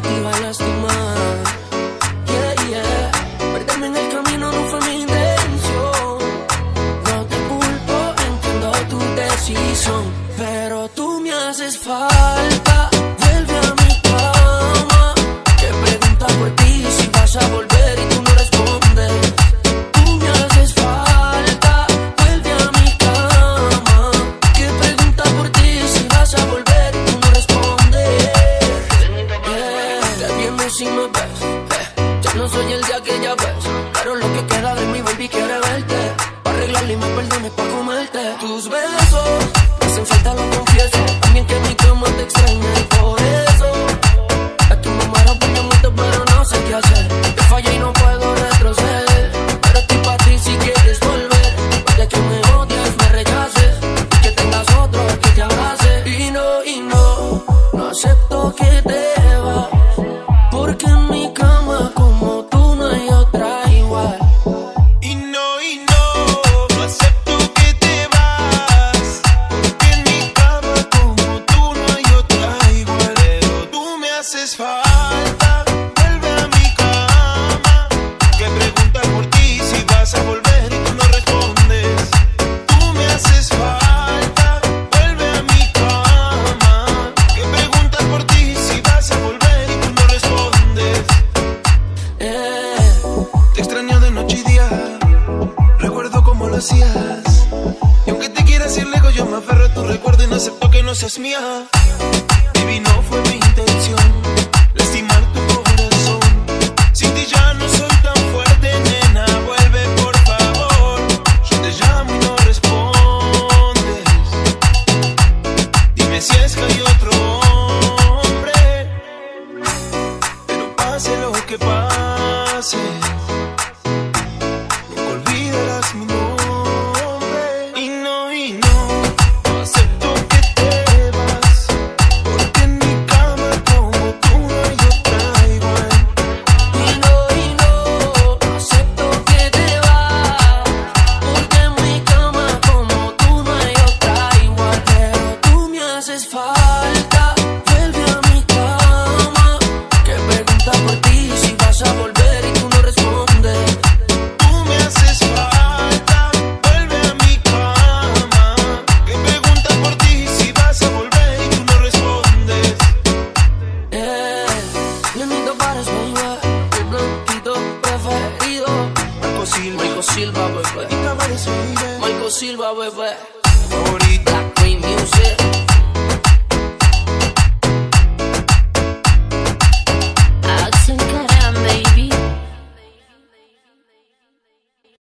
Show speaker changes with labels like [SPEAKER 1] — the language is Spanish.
[SPEAKER 1] te iba a lastimar. Yeah, yeah. Perderme en el camino no fue mi intención. No te culpo, entiendo tu decisión, pero tú me haces falta. Vuelve a mi cama, que pregunta por ti si vas a volver y tú no respondes. Tú me haces falta. Vuelve a mi cama, que pregunta por ti si vas a volver y tú no respondes. Te viendo si me ves, ya no soy el día que ya ves, pero lo que queda de mi baby quiere verte, pa' arreglarle y me perdones pa' comerte. Tus besos me hacen falta, lo confieso, también que mi cama te extraña y por eso es que me muero por llamarte pero no sé qué hacer. Te fallé y no puedo retroceder, pero estoy pa' ti si quieres volver. Puede que me odies, me rechaces y que tengas otro que te abrace. No acepto que te vas, porque en mi cama como tú no hay otra igual.
[SPEAKER 2] No acepto que te vas, porque en mi cama como tú no hay otra igual. Pero tú me haces falta, vuelve a mi cama, que pregunta por ti si vas a volver y tú no respondes. Tú me haces falta, vuelve a mi cama, que pregunta por ti si vas a volver y tú no respondes. Te extraño de noche y día, recuerdo cómo lo hacías, y aunque te quieras ir lejos yo me aferro a tu recuerdo y no acepto que no seas mía. Baby, no fue mi intención lastimar tu corazón. Sin ti ya no soy tan fuerte, nena, vuelve por favor. Yo te llamo y no respondes, dime si es que hay otro hombre, pero pase lo que pase, nunca olvidarás mi nombre. No acepto que te vas, porque en mi cama como tú no hay otra igual.
[SPEAKER 1] No acepto que te vas, porque en mi cama como tú no hay otra igual. Pero tú me haces falta, vuelve a mi cama, que pregunta por ti si vas a volver y tú no respondes.
[SPEAKER 2] Tú me haces falta, vuelve a mi cama, que pregunta por ti si vas a volver y tú no respondes.
[SPEAKER 1] Leonito Pares, baby, el blanquito preferido.
[SPEAKER 2] Marco Silva,
[SPEAKER 1] Silva, bebé.
[SPEAKER 2] Leonito Pares, baby,
[SPEAKER 1] Marco Silva, bebé.
[SPEAKER 2] favorita.